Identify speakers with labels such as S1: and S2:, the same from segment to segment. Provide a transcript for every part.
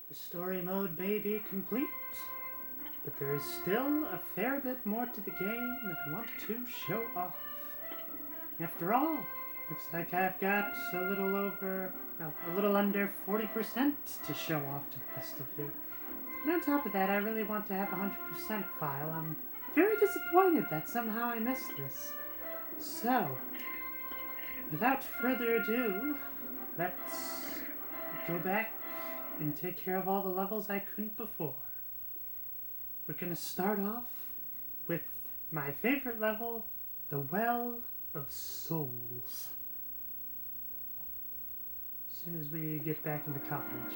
S1: The story mode may be complete, but there is still a fair bit more to the game that I want to show off. After all, looks like I've got a little under 40% to show off to the rest of you. And on top of that, I really want to have a 100% file. I'm very disappointed that somehow I missed this. So, without further ado, let's go back and take care of all the levels I couldn't before. We're gonna start off with my favorite level, the Well of Souls. As soon as we get back into college.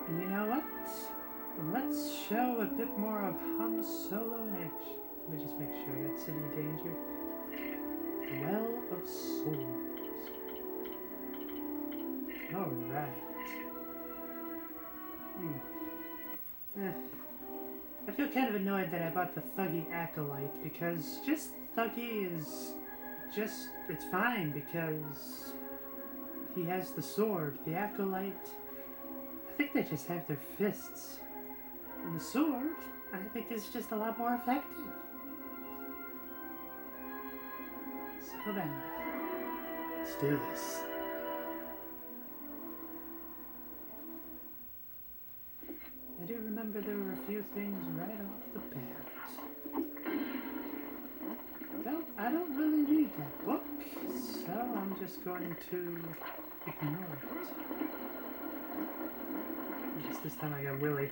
S1: And you know what? Let's show a bit more of Han Solo in action. Let me just make sure I got City of Danger. The Well of Souls. Alright. I feel kind of annoyed that I bought the Thuggy Acolyte because just Thuggy is it's fine because he has the sword. The Acolyte, I think they just have their fists. And the sword, I think is just a lot more effective. So then, let's do this. I do remember there were a few things right off the bat. I don't really need that book, so I'm just going to ignore it. I guess this time I got Willie.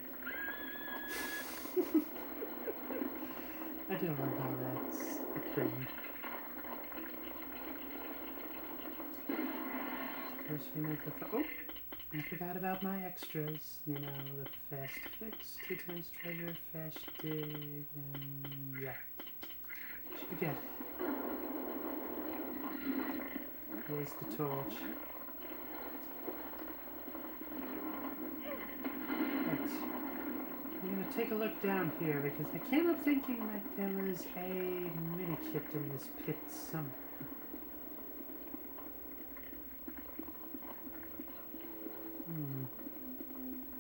S1: I do love how that's a thing. First we make the... Oh! I forgot about my extras, you know, the fast fix, 2 times treasure, fast dig, and yeah. Should get it. Here's the torch. Right. I'm gonna take a look down here because I came up thinking that there was a mini-kit in this pit somewhere.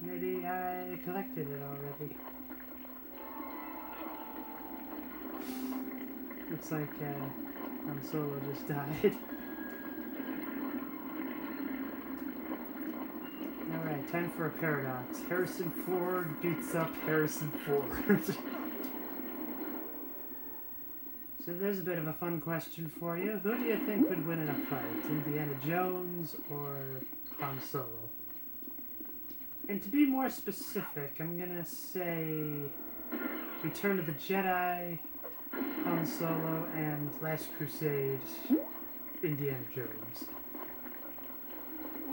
S1: Maybe I collected it already. Looks like Han Solo just died. Alright, time for a paradox. Harrison Ford beats up Harrison Ford. So there's a bit of a fun question for you. Who do you think would win in a fight? Indiana Jones or Han Solo? And to be more specific, I'm gonna say Return of the Jedi, Han Solo, and Last Crusade, Indiana Jones.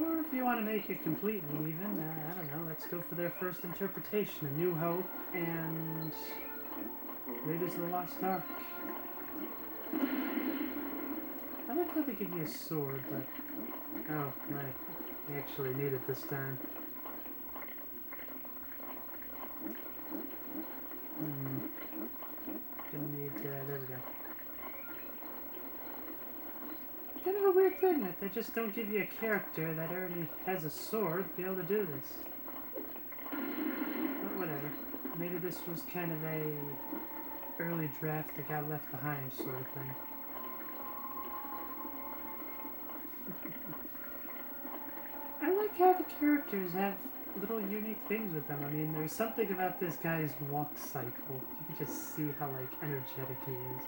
S1: Or if you want to make it completely even, I don't know, let's go for their first interpretation, A New Hope and Raiders of the Lost Ark. I like how they give you a sword, but... Oh, right. I actually need it this time. Gonna need, there we go. Kind of a weird thing that they just don't give you a character that already has a sword to be able to do this. But whatever. Maybe this was kind of a early draft that got left behind sort of thing. I like how the characters have little unique things with them. I mean, there's something about this guy's walk cycle. You can just see how, like, energetic he is.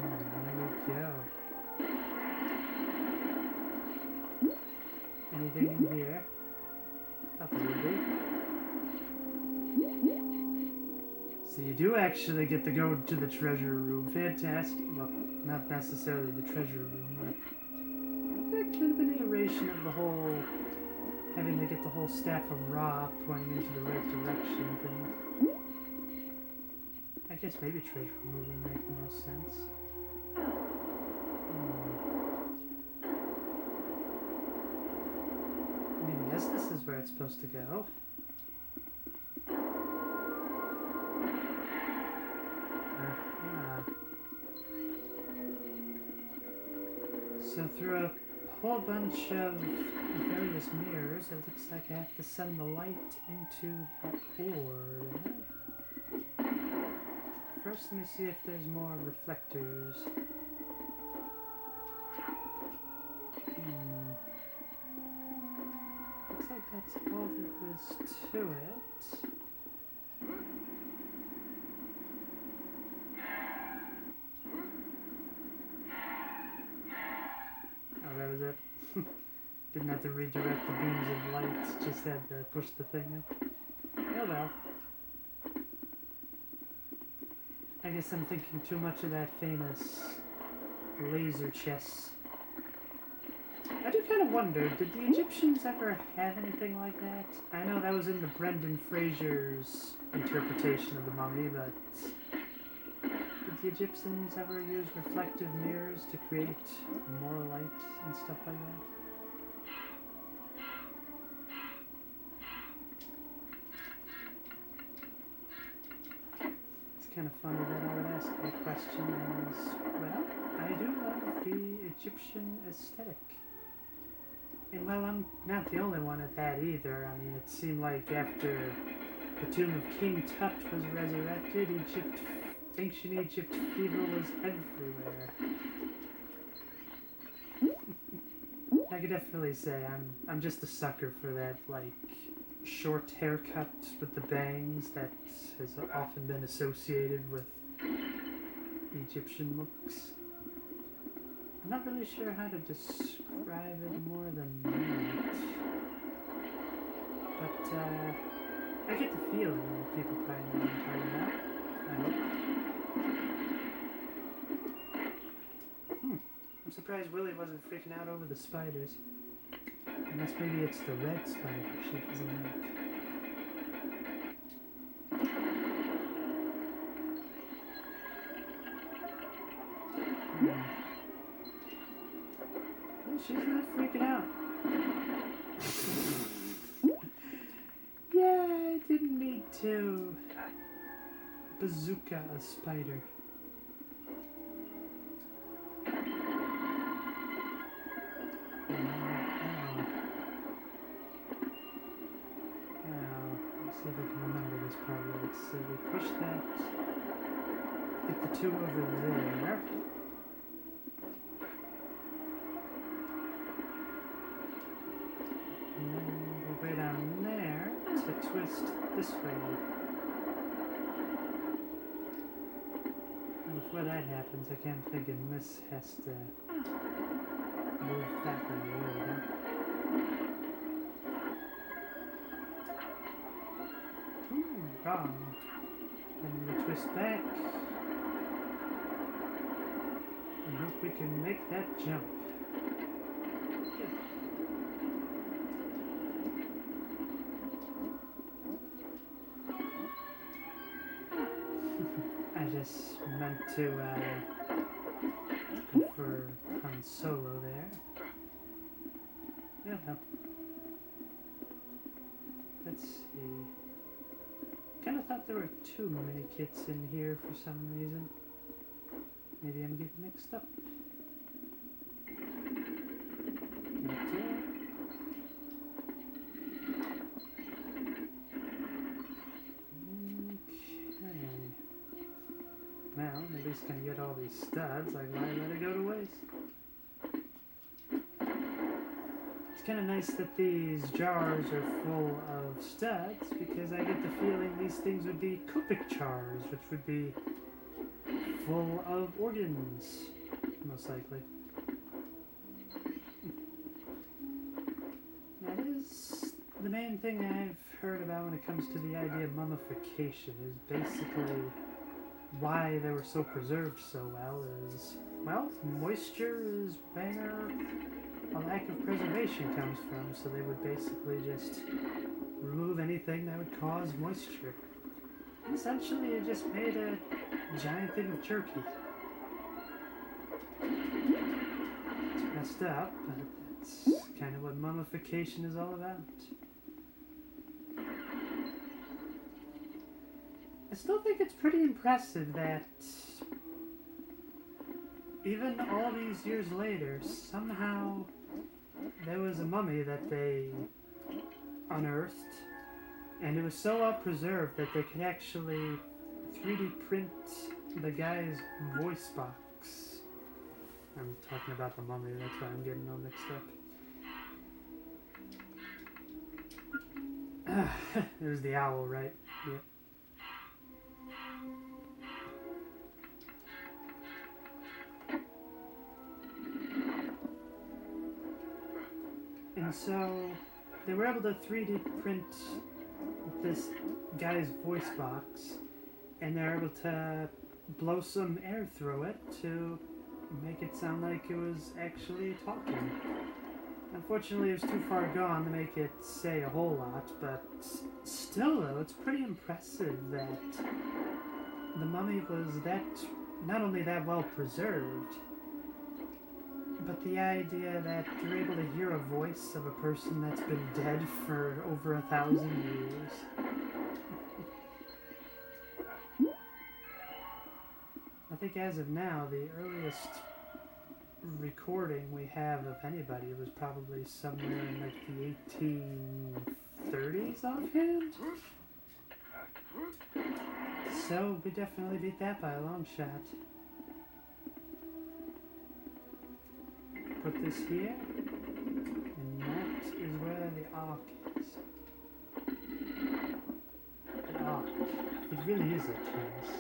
S1: There we go. Anything in here? Thought there would be. So you do actually get to go to the treasure room. Fantastic. Well, not necessarily the treasure room, but kind of an iteration of the whole having to get the whole staff of Ra pointing into the right direction thing. I guess maybe treasure room would make the most sense. I mean, yes, this is where it's supposed to go. So through a whole bunch of various mirrors, it looks like I have to send the light into that orb. First, let me see if there's more reflectors. Looks like that's all there is to it. Oh, that was it. Didn't have to redirect the beams of light, just had to push the thing up. Oh well. I guess I'm thinking too much of that famous laser chess. I do kind of wonder, did the Egyptians ever have anything like that? I know that was in the Brendan Fraser's interpretation of the mummy, but did the Egyptians ever use reflective mirrors to create more light and stuff like that? It's kind of funny that I would ask that question as, well, I do love the Egyptian aesthetic. And well, I'm not the only one at that either. I mean, it seemed like after the tomb of King Tut was resurrected, ancient Egypt fever was everywhere. I could definitely say I'm just a sucker for that, like, short haircut with the bangs that has often been associated with Egyptian looks. I'm not really sure how to describe it more than that. But, I get the feeling that people probably know what I'm talking about. I hope. I'm surprised Willie wasn't freaking out over the spiders. Unless maybe it's the red spider she doesn't like. She's not freaking out. Yeah, I didn't need to bazooka a spider. Let's see if I can remember this part right. So we push that, get the two over there. Way down there to twist this way. And before that happens, I keep thinking this has to move that way. There we go. Wrong. And we twist back. And hope we can make that jump. Good. I just meant to go for Han Solo there. Yeah, no. Let's see. Kind of thought there were too many kits in here for some reason. Maybe I'm getting mixed up. Well, at least gonna get all these studs, like why let it go to waste? It's kind of nice that these jars are full of studs, because I get the feeling these things would be Copic jars, which would be full of organs, most likely. That is the main thing I've heard about when it comes to the idea of mummification, is basically why they were so preserved so well is, well, moisture is where a lack of preservation comes from, so they would basically just remove anything that would cause moisture. Essentially, it just made a giant thing of jerky. It's messed up, but that's kind of what mummification is all about. I still think it's pretty impressive that even all these years later, somehow there was a mummy that they unearthed, and it was so well preserved that they could actually 3D print the guy's voice box. I'm talking about the mummy, that's why I'm getting all mixed up. It was the owl, right? Yep. And so they were able to 3D print this guy's voice box, and they're able to blow some air through it to make it sound like it was actually talking. Unfortunately, it was too far gone to make it say a whole lot, but still, though, it's pretty impressive that the mummy was that, not only that well preserved, but the idea that you're able to hear a voice of a person that's been dead for over 1,000 years. I think as of now, the earliest recording we have of anybody was probably somewhere in like the 1830s offhand. So we definitely beat that by a long shot. Put this here, and that is where the ark is. The ark. It really is a choice.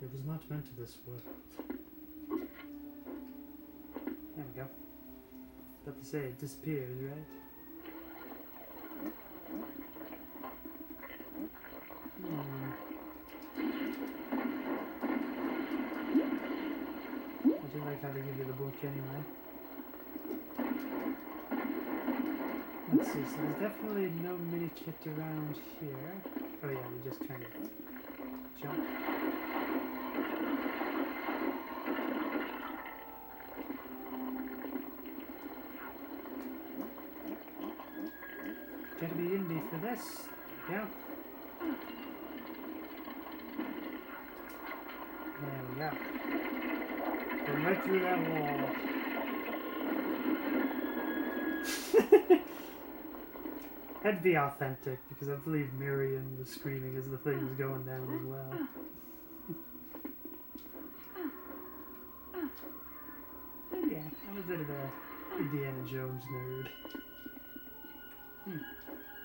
S1: It was not meant to this world. There we go. About to say, it disappears, right? I do like how they give you the book anyway. Let's see, so there's definitely no mini kit around here. Oh yeah, we just kind of jump. Gotta be indie for this. Yeah. There we go. Go right through that wall. Had to be authentic because I believe Miriam was screaming as the thing was going down as well. But yeah, I'm a bit of a Indiana Jones nerd.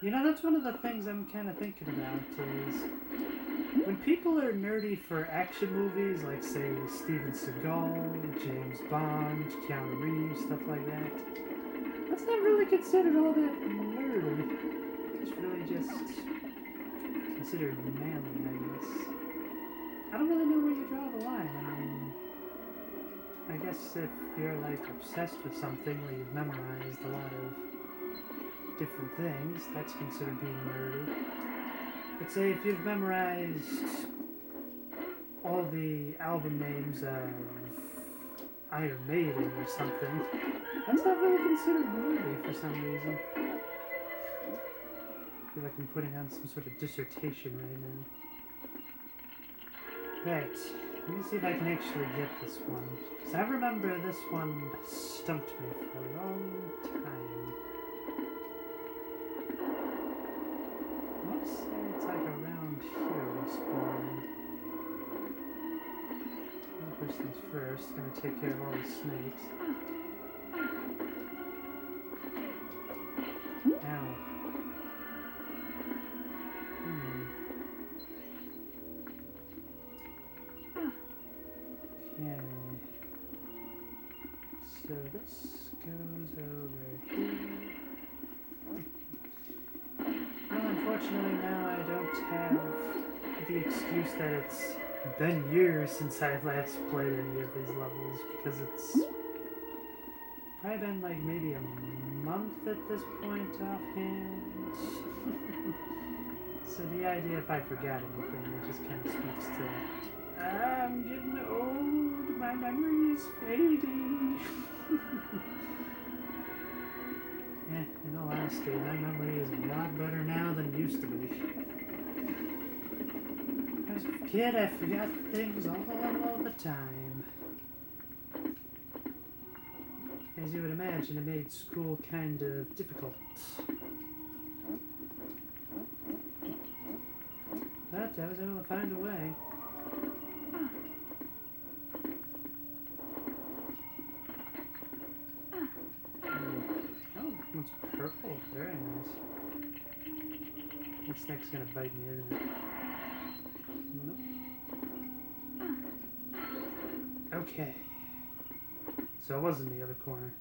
S1: You know, that's one of the things I'm kind of thinking about is when people are nerdy for action movies, like say Steven Seagal, James Bond, Keanu Reeves, stuff like that. That's not really considered all that nerdy. It's really just considered manly, I guess. I don't really know where you draw the line. I mean, I guess if you're like obsessed with something where you've memorized a lot of different things, that's considered being nerdy. But say if you've memorized all the album names of Iron Maiden or something, that's not really considered nerdy for some reason. I feel like I'm putting on some sort of dissertation right now. Right, let me see if I can actually get this one. Because I remember this one stumped me for a long time. I want to say it's like around here we spawn. First things first, gonna take care of all the snakes. Ow. Okay. So this goes over here. Well, unfortunately now I don't have the excuse that it's been years since I last played any of these levels, because it's probably been like maybe a month at this point offhand. So the idea if I forgot anything, it just kind of speaks to I'm getting old, my memory is fading. In all honesty, my memory is a lot better now than it used to be. As a kid, I forgot things all the time. as you would imagine, it made school kind of difficult. But I was able to find a way. Oh, it's purple. Very nice. That snake's gonna bite me, isn't it? Nope. Okay. So it was in the other corner.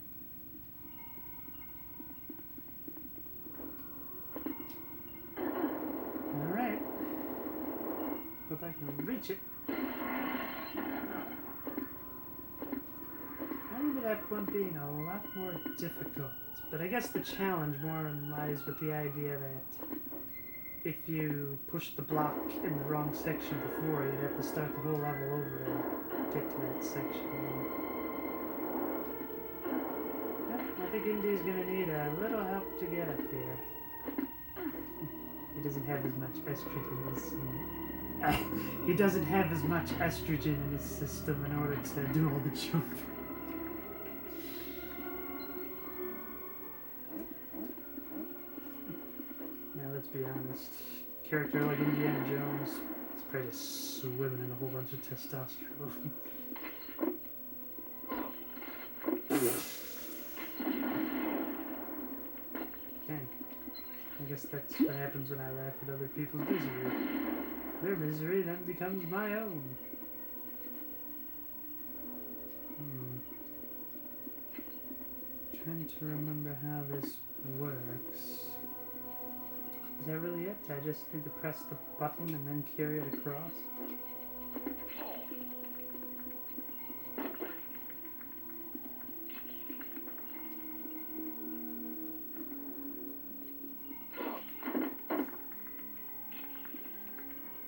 S1: Alright. Hope I can reach it. I remember that one being a lot more difficult. But I guess the challenge more lies with the idea that if you push the block in the wrong section before, you'd have to start the whole level over to get to that section. I think Indy's gonna need a little help to get up here. He doesn't have as much estrogen as he doesn't have as much estrogen in his system in order to do all the jumping. Now let's be honest. Character like Indiana Jones is probably just swimming in a whole bunch of testosterone. Dang. I guess that's what happens when I laugh at other people's misery. Their misery then becomes my own. Trying to remember how this works. Is that really it? I just need to press the button and then carry it across?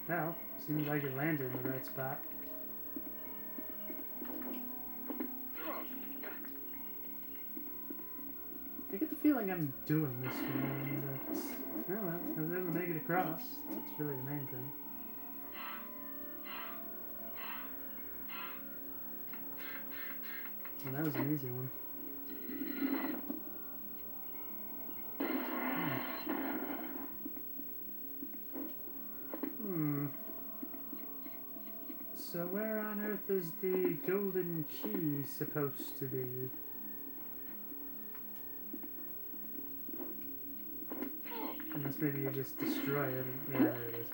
S1: Well, seems like it landed in the right spot. I get the feeling I'm doing this one, but oh well, I was able to make it across. That's really the main thing. Well, that was an easy one. So where on earth is the golden key supposed to be? Unless maybe you just destroy it. Yeah, there it is.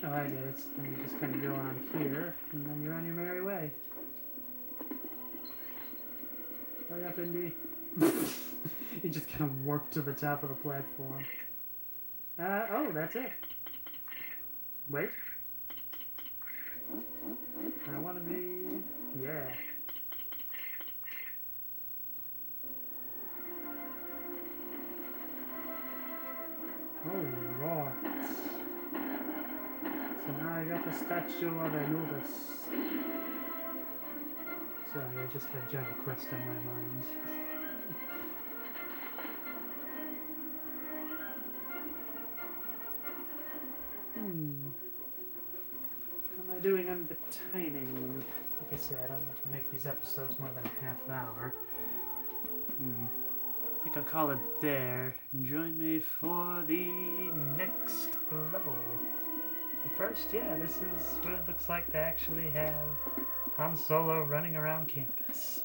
S1: Oh, I get it. Then you just kind of go on here, and then you're on your merry way. Hurry up, Indy. You just kind of warp to the top of the platform. Oh, that's it. Wait. I want to be... Yeah. Oh, Lord. So now I got the statue of Anubis. Sorry, I just had Johnny Quest on my mind. How am I doing on the timing? Like I said, I don't have to make these episodes more than a half hour. I think I'll call it there. Join me for the next level. But first, yeah, this is what it looks like to actually have Han Solo running around campus.